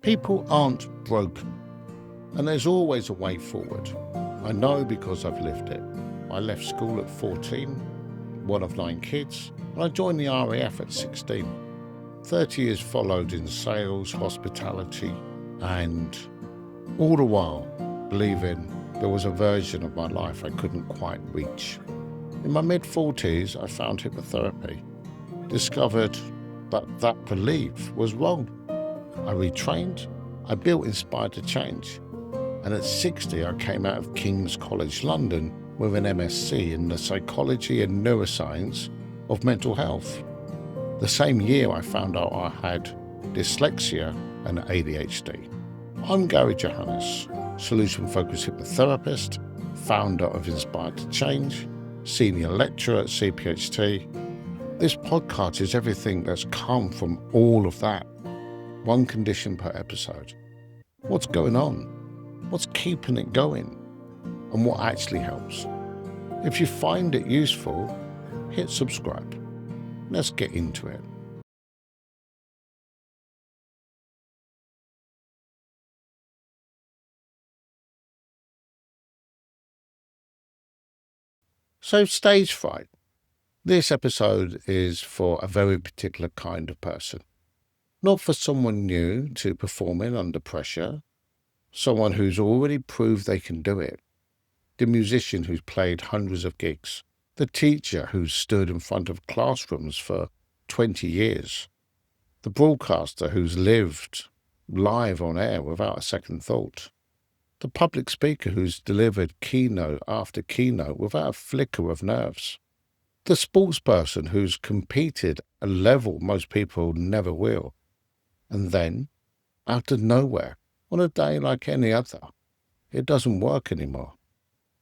People aren't broken, and there's always a way forward. I know because I've lived it. I left school at 14, one of 9 kids, and I joined the RAF at 16. 30 years followed in sales, hospitality, and all the while believing there was a version of my life I couldn't quite reach. In my mid-40s, I found hypnotherapy, discovered that belief was wrong. I retrained, I built Inspired to Change, and at 60 I came out of King's College London with an MSc in the psychology and neuroscience of mental health. The same year I found out I had dyslexia and ADHD. I'm Johannes, solution-focused hypnotherapist, founder of Inspired to Change, senior lecturer at CPHT. This podcast is everything that's come from all of that. One condition per episode. What's going on? What's keeping it going? And what actually helps? If you find it useful, hit subscribe. Let's get into it. So, stage fright. This episode is for a very particular kind of person. Not for someone new to performing under pressure, someone who's already proved they can do it, the musician who's played hundreds of gigs, the teacher who's stood in front of classrooms for 20 years, the broadcaster who's lived live on air without a second thought, the public speaker who's delivered keynote after keynote without a flicker of nerves, the sports person who's competed at a level most people never will, and then, out of nowhere, on a day like any other, it doesn't work anymore.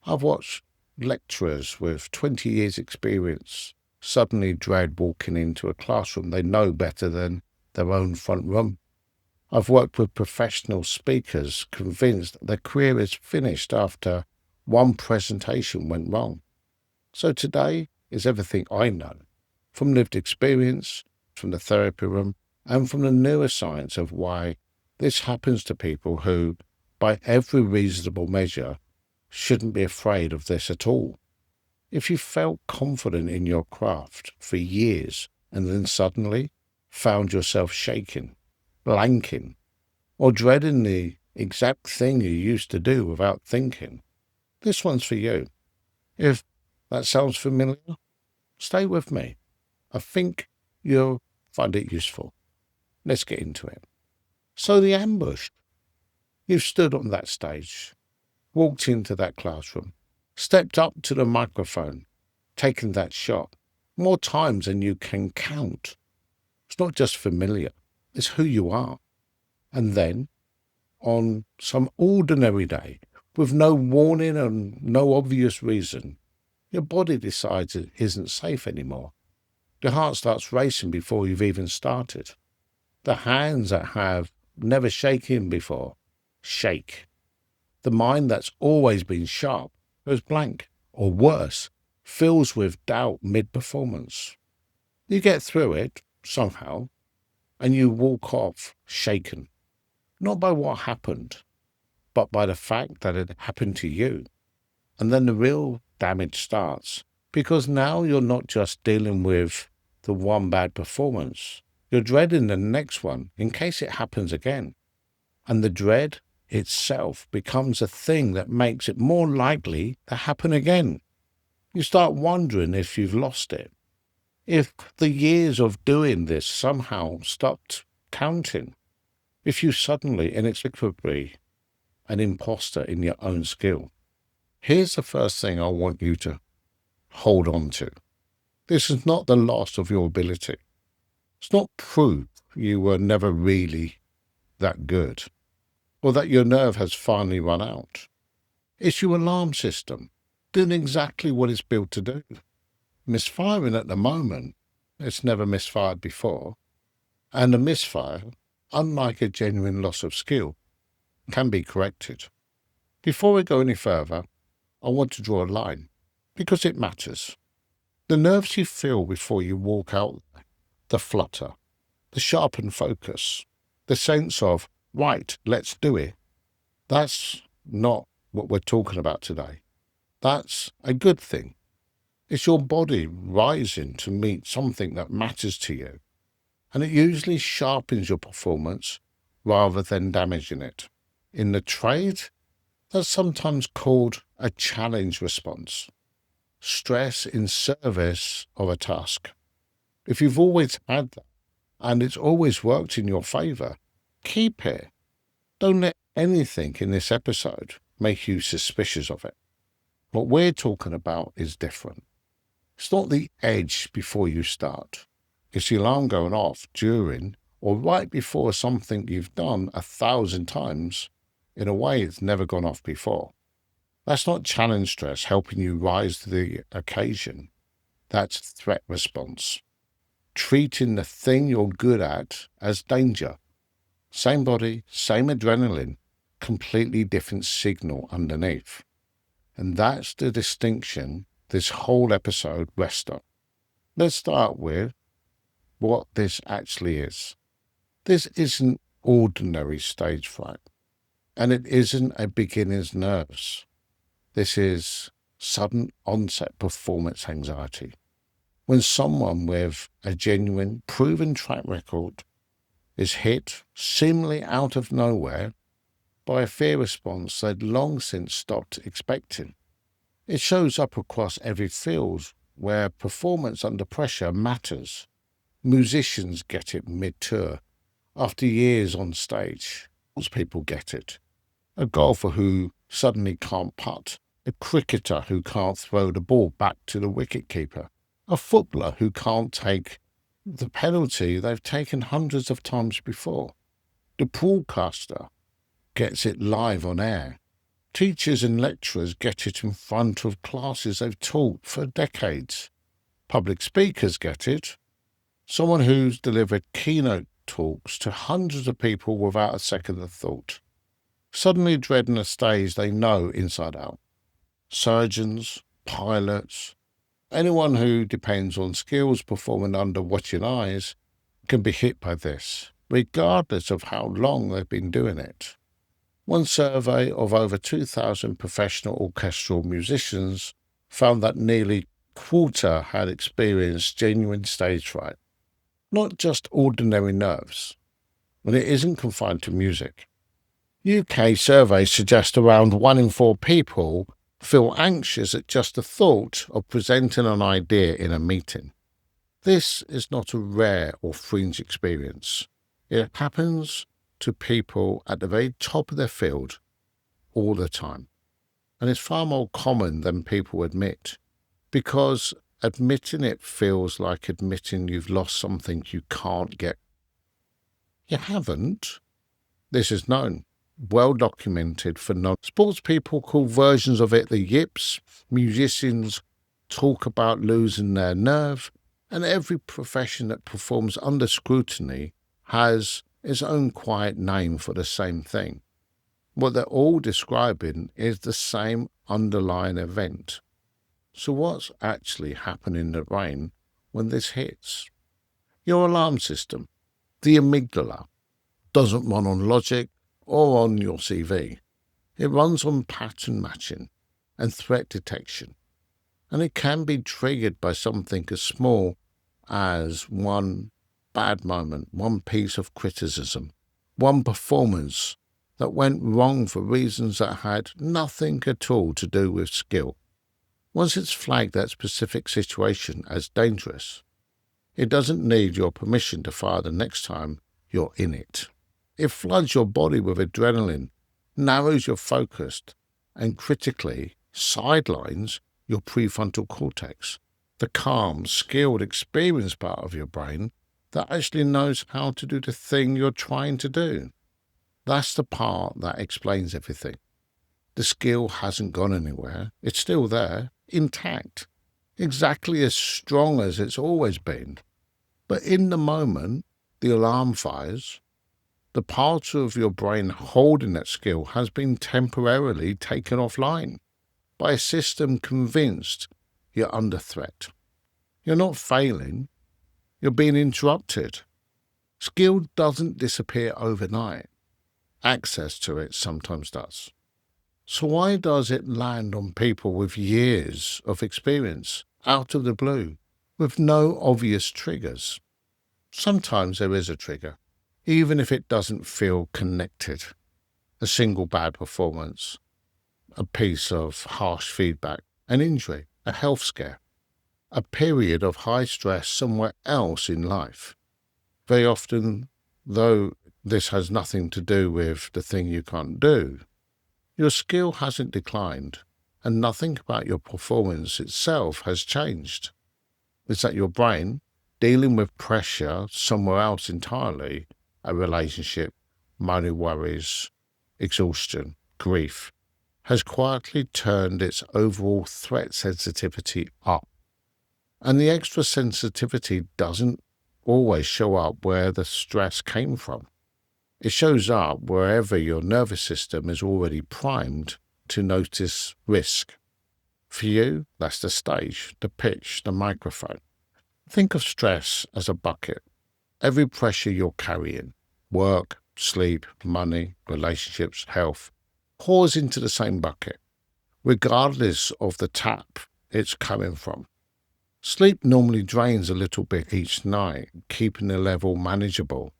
I've watched lecturers with 20 years experience suddenly dread walking into a classroom they know better than their own front room. I've worked with professional speakers convinced their career is finished after one presentation went wrong. So today is everything I know, from lived experience, from the therapy room, and from the neuroscience of why this happens to people who, by every reasonable measure, shouldn't be afraid of this at all. If you felt confident in your craft for years and then suddenly found yourself shaking, blanking, or dreading the exact thing you used to do without thinking, this one's for you. If that sounds familiar, stay with me. I think you'll find it useful. Let's get into it. So the ambush. You've stood on that stage, walked into that classroom, stepped up to the microphone, taken that shot more times than you can count. It's not just familiar, it's who you are. And then, on some ordinary day, with no warning and no obvious reason, your body decides it isn't safe anymore. Your heart starts racing before you've even started. The hands that have never shaken before shake. The mind that's always been sharp goes blank, or worse, fills with doubt mid-performance. You get through it, somehow, and you walk off shaken, not by what happened, but by the fact that it happened to you. And then the real damage starts, because now you're not just dealing with the one bad performance, you're dreading the next one in case it happens again. And the dread itself becomes a thing that makes it more likely to happen again. You start wondering if you've lost it, if the years of doing this somehow stopped counting, if you suddenly, inexplicably, an imposter in your own skill. Here's the first thing I want you to hold on to. This is not the loss of your ability. It's not proof you were never really that good, or that your nerve has finally run out. It's your alarm system doing exactly what it's built to do. Misfiring at the moment, it's never misfired before, and a misfire, unlike a genuine loss of skill, can be corrected. Before we go any further, I want to draw a line, because it matters. The nerves you feel before you walk out, the flutter, the sharpened focus, the sense of right, let's do it. That's not what we're talking about today. That's a good thing. It's your body rising to meet something that matters to you, and it usually sharpens your performance rather than damaging it. In the trade, that's sometimes called a challenge response. Stress in service of a task. If you've always had that and it's always worked in your favor, keep it. Don't let anything in this episode make you suspicious of it. What we're talking about is different. It's not the edge before you start. It's the alarm going off during or right before something you've done 1,000 times in a way it's never gone off before. That's not challenge stress helping you rise to the occasion. That's threat response. Treating the thing you're good at as danger. Same body, same adrenaline, completely different signal underneath. And that's the distinction this whole episode rests on. Let's start with what this actually is. This isn't ordinary stage fright, and it isn't a beginner's nerves. This is sudden onset performance anxiety. When someone with a genuine, proven track record is hit seemingly out of nowhere by a fear response they'd long since stopped expecting. It shows up across every field where performance under pressure matters. Musicians get it mid-tour, after years on stage. Most people get it. A golfer who suddenly can't putt. A cricketer who can't throw the ball back to the wicketkeeper. A footballer who can't take the penalty they've taken hundreds of times before. The broadcaster gets it live on air. Teachers and lecturers get it in front of classes they've taught for decades. Public speakers get it. Someone who's delivered keynote talks to hundreds of people without a second of thought. Suddenly dreading a stage they know inside out. Surgeons, pilots, anyone who depends on skills performing under watching eyes can be hit by this, regardless of how long they've been doing it. One survey of over 2,000 professional orchestral musicians found that nearly a quarter had experienced genuine stage fright, not just ordinary nerves, and it isn't confined to music. UK surveys suggest around 1 in 4 people feel anxious at just the thought of presenting an idea in a meeting. This is not a rare or fringe experience. It happens to people at the very top of their field all the time. And it's far more common than people admit, because admitting it feels like admitting you've lost something you can't get. You haven't. This is known, well documented for non-sports people call versions of it the yips. Musicians talk about losing their nerve, and every profession that performs under scrutiny has its own quiet name for the same thing. What they're all describing is the same underlying event. So what's actually happening in the brain when this hits? Your alarm system, the amygdala, doesn't run on logic or on your CV. It runs on pattern matching and threat detection. And it can be triggered by something as small as one bad moment, one piece of criticism, one performance that went wrong for reasons that had nothing at all to do with skill. Once it's flagged that specific situation as dangerous, it doesn't need your permission to fire the next time you're in it. It floods your body with adrenaline, narrows your focus, and critically sidelines your prefrontal cortex, the calm, skilled, experienced part of your brain that actually knows how to do the thing you're trying to do. That's the part that explains everything. The skill hasn't gone anywhere. It's still there, intact, exactly as strong as it's always been. But in the moment the alarm fires, the part of your brain holding that skill has been temporarily taken offline by a system convinced you're under threat. You're not failing, you're being interrupted. Skill doesn't disappear overnight. access to it sometimes does. So why does it land on people with years of experience out of the blue with no obvious triggers? Sometimes there is a trigger, even if it doesn't feel connected. A single bad performance, a piece of harsh feedback, an injury, a health scare, a period of high stress somewhere else in life. Very often, though this has nothing to do with the thing you can't do, your skill hasn't declined and nothing about your performance itself has changed. It's that your brain, dealing with pressure somewhere else entirely, a relationship, money worries, exhaustion, grief, has quietly turned its overall threat sensitivity up. And the extra sensitivity doesn't always show up where the stress came from. It shows up wherever your nervous system is already primed to notice risk. For you, that's the stage, the pitch, the microphone. Think of stress as a bucket. Every pressure you're carrying, work, sleep, money, relationships, health, pours into the same bucket, regardless of the tap it's coming from. Sleep normally drains a little bit each night, keeping the level manageable.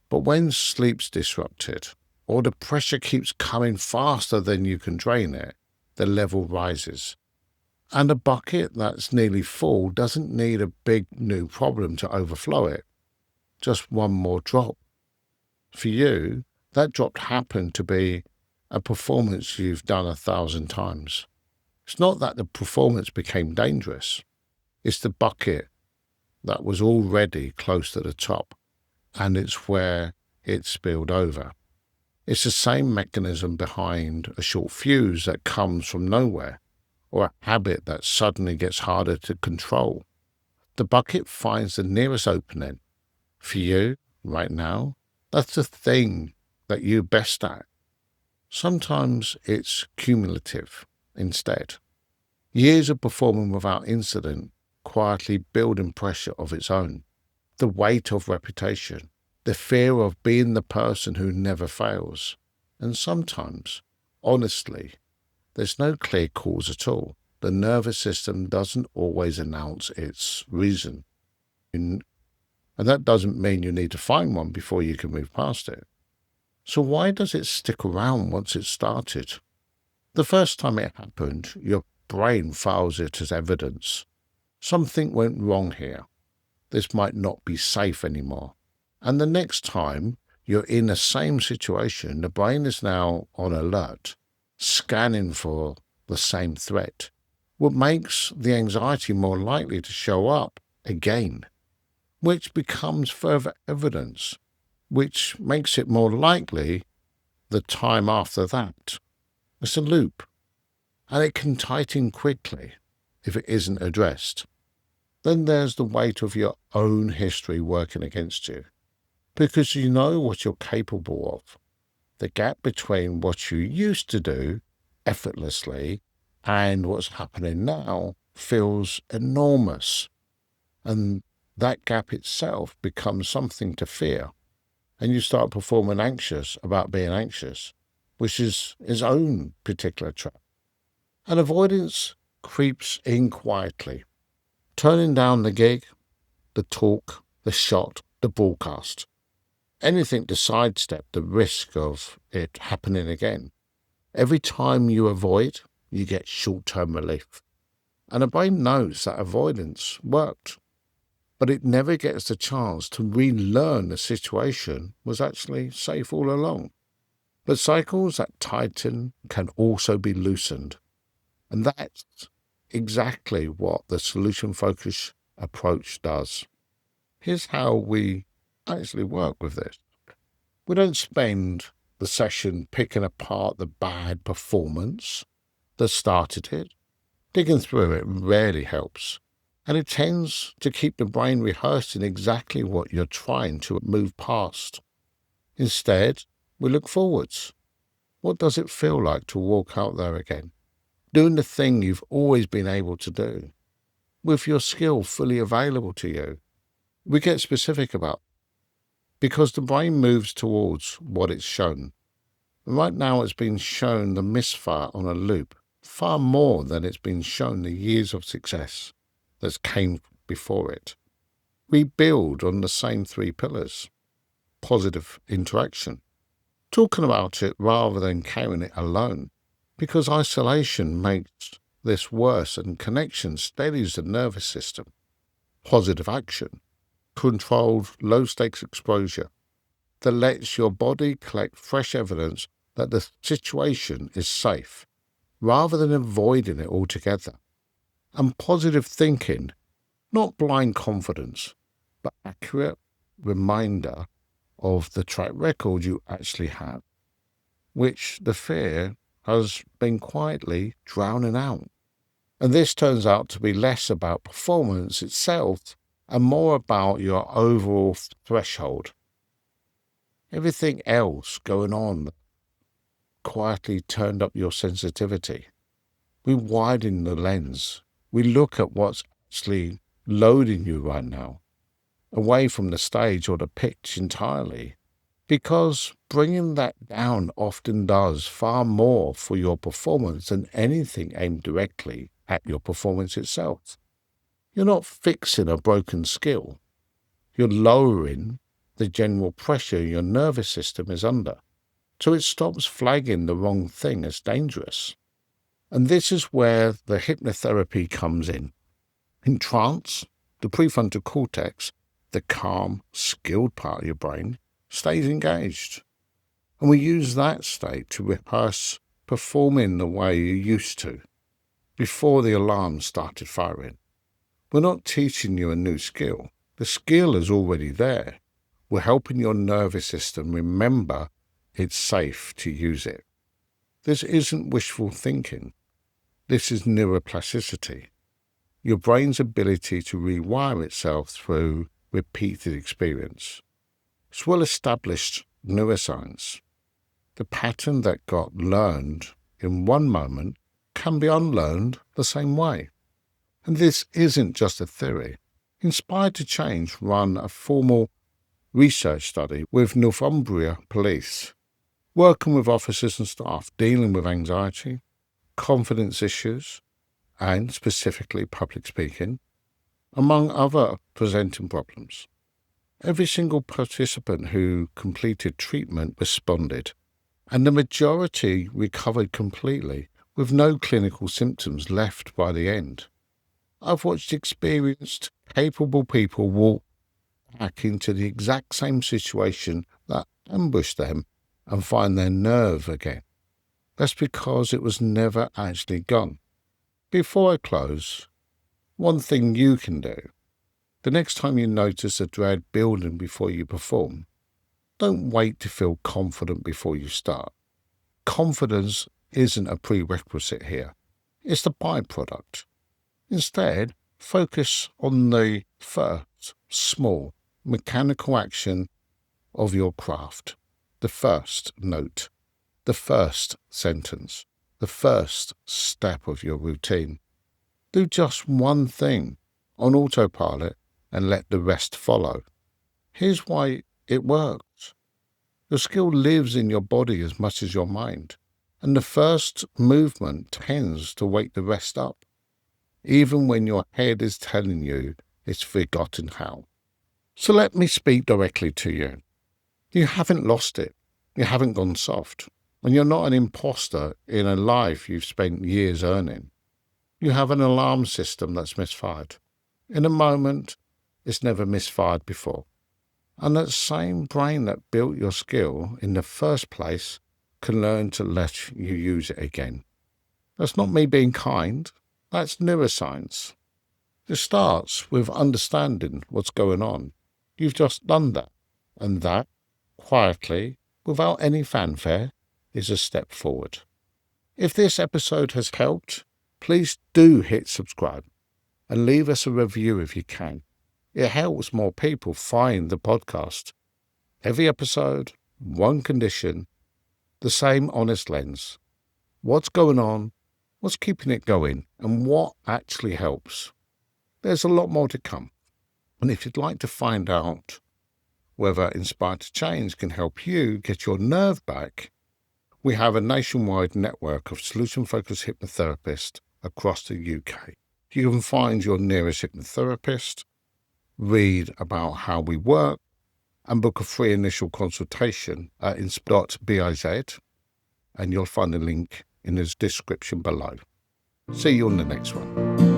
But when sleep's disrupted, or the pressure keeps coming faster than you can drain it, the level rises. And a bucket that's nearly full doesn't need a big new problem to overflow it. Just one more drop. For you, that drop happened to be a performance you've done 1,000 times. It's not that the performance became dangerous. It's the bucket that was already close to the top, and it's where it spilled over. It's the same mechanism behind a short fuse that comes from nowhere, or a habit that suddenly gets harder to control. The bucket finds the nearest opening. For you, right now, that's the thing that you're best at. Sometimes it's cumulative instead. Years of performing without incident quietly building pressure of its own. The weight of reputation, the fear of being the person who never fails. And sometimes, honestly, there's no clear cause at all. The nervous system doesn't always announce its reason. And that doesn't mean you need to find one before you can move past it. So why does it stick around once it's started? The first time it happened, your brain files it as evidence. Something went wrong here. This might not be safe anymore. And the next time you're in the same situation, the brain is now on alert, scanning for the same threat, what makes the anxiety more likely to show up again, which becomes further evidence, which makes it more likely the time after that. It's a loop, and it can tighten quickly if it isn't addressed. Then there's the weight of your own history working against you, because you know what you're capable of. The gap between what you used to do effortlessly and what's happening now feels enormous. And that gap itself becomes something to fear. And you start performing anxious about being anxious, which is its own particular trap. And avoidance creeps in quietly, turning down the gig, the talk, the shot, the broadcast. Anything to sidestep the risk of it happening again. Every time you avoid, you get short-term relief. And the brain knows that avoidance worked, but it never gets the chance to relearn the situation was actually safe all along. But cycles that tighten can also be loosened. And that's exactly what the solution-focused approach does. Here's how we actually work with this. We don't spend the session picking apart the bad performance that started it. Digging through it rarely helps, and it tends to keep the brain rehearsing exactly what you're trying to move past. Instead, we look forwards. What does it feel like to walk out there again, doing the thing you've always been able to do, with your skill fully available to you? We get specific about, because the brain moves towards what it's shown. Right now it's been shown the misfire on a loop far more than it's been shown the years of success that came before it. We build on the same three pillars: positive interaction, talking about it rather than carrying it alone, because isolation makes this worse and connection steadies the nervous system. Positive action, controlled low-stakes exposure that lets your body collect fresh evidence that the situation is safe, rather than avoiding it altogether. And positive thinking, not blind confidence, but accurate reminder of the track record you actually have, which the fear has been quietly drowning out. And this turns out to be less about performance itself and more about your overall threshold. Everything else going on quietly turned up your sensitivity. We widen the lens. We look at what's actually loading you right now, away from the stage or the pitch entirely, because bringing that down often does far more for your performance than anything aimed directly at your performance itself. You're not fixing a broken skill. You're lowering the general pressure your nervous system is under, so it stops flagging the wrong thing as dangerous. And this is where the hypnotherapy comes in. In trance, the prefrontal cortex, the calm, skilled part of your brain, stays engaged. And we use that state to rehearse performing the way you used to, before the alarm started firing. We're not teaching you a new skill. The skill is already there. We're helping your nervous system remember it's safe to use it. This isn't wishful thinking. This is neuroplasticity, your brain's ability to rewire itself through repeated experience. It's well-established neuroscience. The pattern that got learned in one moment can be unlearned the same way. And this isn't just a theory. Inspired to Change run a formal research study with Northumbria Police, working with officers and staff dealing with anxiety, confidence issues, and specifically public speaking, among other presenting problems. Every single participant who completed treatment responded, and the majority recovered completely with no clinical symptoms left by the end. I've watched experienced, capable people walk back into the exact same situation that ambushed them and find their nerve again. That's because it was never actually gone. Before I close, one thing you can do. The next time you notice a dread building before you perform, don't wait to feel confident before you start. Confidence isn't a prerequisite here. It's the byproduct. Instead, focus on the first, small, mechanical action of your craft. The first note, the first sentence, the first step of your routine. Do just one thing on autopilot and let the rest follow. Here's why it works. Your skill lives in your body as much as your mind, and the first movement tends to wake the rest up, even when your head is telling you it's forgotten how. So let me speak directly to you. You haven't lost it. You haven't gone soft. And you're not an imposter in a life you've spent years earning. You have an alarm system that's misfired. In a moment, it's never misfired before. And that same brain that built your skill in the first place can learn to let you use it again. That's not me being kind. That's neuroscience. It starts with understanding what's going on. You've just done that. And that, quietly, without any fanfare, is a step forward. If this episode has helped, please do hit subscribe and leave us a review if you can. It helps more people find the podcast. Every episode, one condition, the same honest lens. What's going on, what's keeping it going, and what actually helps. There's a lot more to come. And if you'd like to find out whether Inspired to Change can help you get your nerve back, We have a nationwide network of solution-focused hypnotherapists across the UK. You can find your nearest hypnotherapist, read about how we work, and book a free initial consultation at insp.biz, and you'll find a link in the description below. See you on the next one.